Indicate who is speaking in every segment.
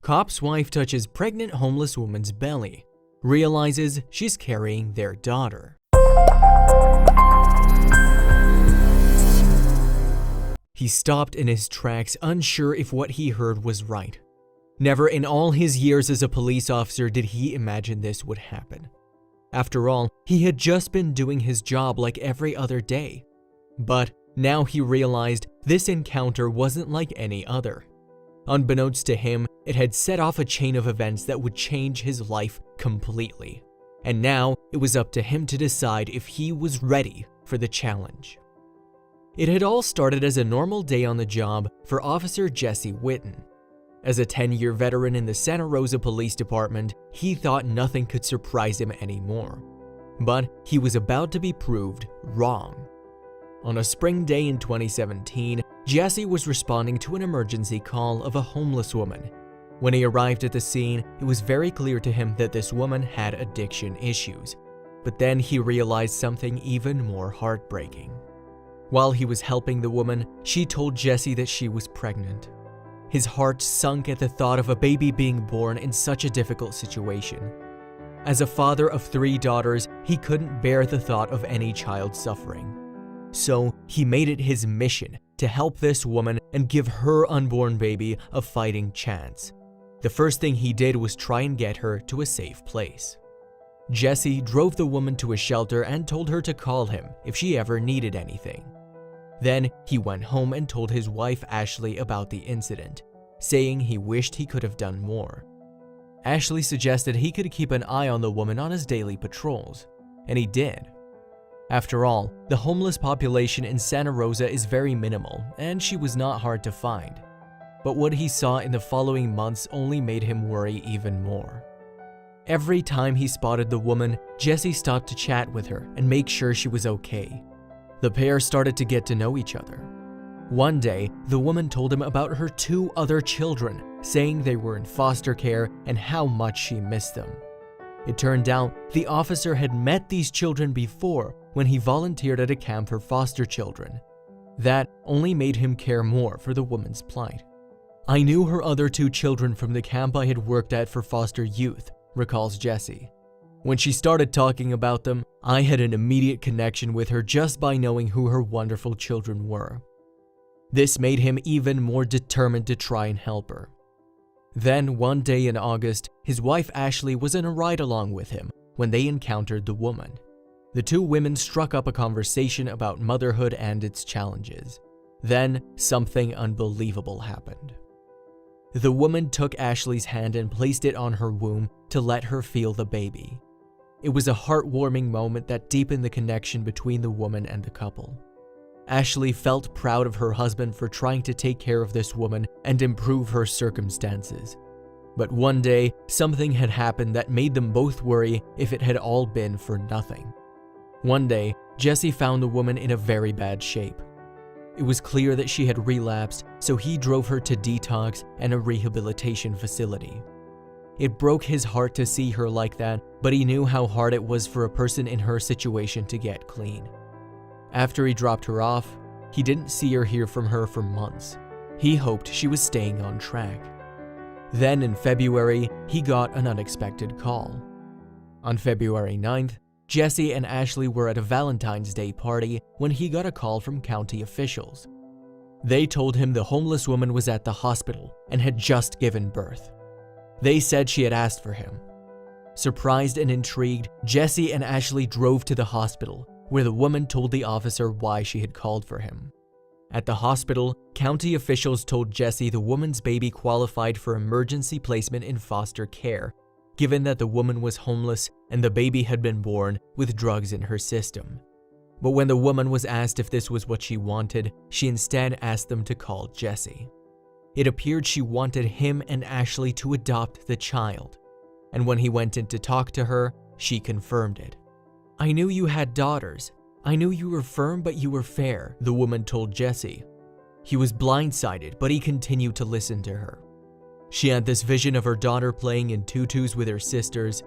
Speaker 1: Cop's wife touches pregnant homeless woman's belly, realizes she's carrying their daughter. He stopped in his tracks, unsure if what he heard was right. Never in all his years as a police officer did he imagine this would happen. After all, he had just been doing his job like every other day. But now he realized this encounter wasn't like any other. Unbeknownst to him, it had set off a chain of events that would change his life completely. And now it was up to him to decide if he was ready for the challenge. It had all started as a normal day on the job for Officer Jesse Whitten. As a 10-year veteran in the Santa Rosa Police Department, he thought nothing could surprise him anymore. But he was about to be proved wrong. On a spring day in 2017, Jesse was responding to an emergency call of a homeless woman. When he arrived at the scene, it was very clear to him that this woman had addiction issues. But then he realized something even more heartbreaking. While he was helping the woman, she told Jesse that she was pregnant. His heart sunk at the thought of a baby being born in such a difficult situation. As a father of 3 daughters, he couldn't bear the thought of any child suffering. So he made it his mission to help this woman and give her unborn baby a fighting chance. The first thing he did was try and get her to a safe place. Jesse drove the woman to a shelter and told her to call him if she ever needed anything. Then he went home and told his wife Ashley about the incident, saying he wished he could have done more. Ashley suggested he could keep an eye on the woman on his daily patrols, and he did. After all, the homeless population in Santa Rosa is very minimal, and she was not hard to find. But what he saw in the following months only made him worry even more. Every time he spotted the woman, Jesse stopped to chat with her and make sure she was okay. The pair started to get to know each other. One day, the woman told him about her 2 other children, saying they were in foster care and how much she missed them. It turned out the officer had met these children before when he volunteered at a camp for foster children. That only made him care more for the woman's plight. "I knew her other 2 children from the camp I had worked at for foster youth," recalls Jesse. "When she started talking about them, I had an immediate connection with her just by knowing who her wonderful children were." This made him even more determined to try and help her. Then one day in August, his wife Ashley was in a ride-along with him when they encountered the woman. The 2 women struck up a conversation about motherhood and its challenges. Then something unbelievable happened. The woman took Ashley's hand and placed it on her womb to let her feel the baby. It was a heartwarming moment that deepened the connection between the woman and the couple. Ashley felt proud of her husband for trying to take care of this woman and improve her circumstances. But one day, something had happened that made them both worry if it had all been for nothing. One day, Jesse found the woman in a very bad shape. It was clear that she had relapsed, so he drove her to detox and a rehabilitation facility. It broke his heart to see her like that, but he knew how hard it was for a person in her situation to get clean. After he dropped her off, he didn't see or hear from her for months. He hoped she was staying on track. Then in February, he got an unexpected call. On February 9th, Jesse and Ashley were at a Valentine's Day party when he got a call from county officials. They told him the homeless woman was at the hospital and had just given birth. They said she had asked for him. Surprised and intrigued, Jesse and Ashley drove to the hospital, where the woman told the officer why she had called for him. At the hospital, county officials told Jesse the woman's baby qualified for emergency placement in foster care, given that the woman was homeless and the baby had been born with drugs in her system. But when the woman was asked if this was what she wanted, she instead asked them to call Jesse. It appeared she wanted him and Ashley to adopt the child, and when he went in to talk to her, she confirmed it. "I knew you had daughters. I knew you were firm, but you were fair," the woman told Jesse. He was blindsided, but he continued to listen to her. She had this vision of her daughter playing in tutus with her sisters.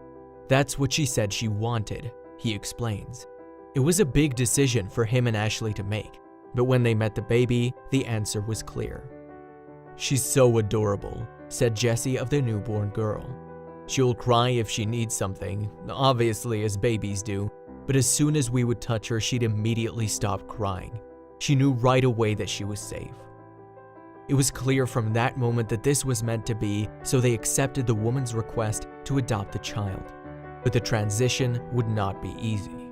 Speaker 1: That's what she said she wanted, he explains. It was a big decision for him and Ashley to make, but when they met the baby, the answer was clear. "She's so adorable. said Jessie of the newborn girl. She'll cry if she needs something, obviously as babies do, but as soon as we would touch her, she'd immediately stop crying. She knew right away that she was safe. It was clear from that moment that this was meant to be, so they accepted the woman's request to adopt the child. But the transition would not be easy.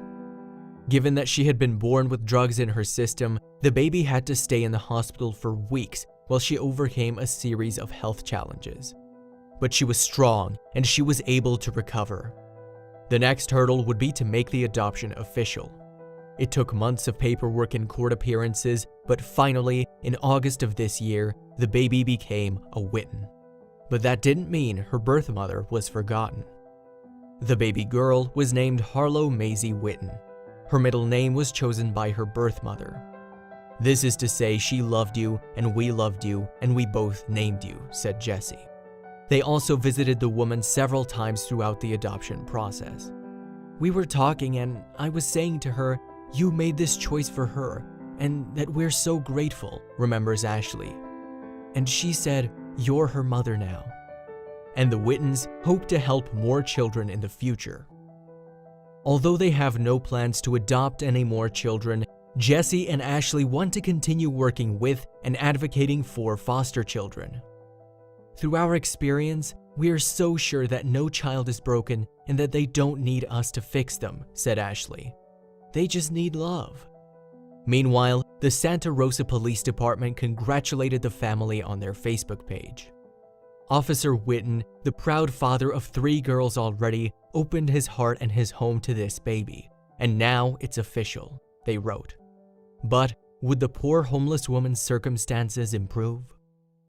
Speaker 1: Given that she had been born with drugs in her system, the baby had to stay in the hospital for weeks while she overcame a series of health challenges. But she was strong and she was able to recover. The next hurdle would be to make the adoption official. It took months of paperwork and court appearances, but finally, in August of this year, the baby became a Whitten. But that didn't mean her birth mother was forgotten. The baby girl was named Harlow Maisie Whitten. Her middle name was chosen by her birth mother. This is to say she loved you and we loved you and we both named you, said Jessie. They also visited the woman several times throughout the adoption process. We were talking and I was saying to her, "You made this choice for her and that we're so grateful," remembers Ashley. And she said, "You're her mother now." And the Whittens hope to help more children in the future. Although they have no plans to adopt any more children, Jessie and Ashley want to continue working with and advocating for foster children. Through our experience, we are so sure that no child is broken and that they don't need us to fix them, said Ashley. They just need love. Meanwhile, the Santa Rosa Police Department congratulated the family on their Facebook page. Officer Whitten, the proud father of 3 girls already, opened his heart and his home to this baby. And now it's official, they wrote. But would the poor homeless woman's circumstances improve?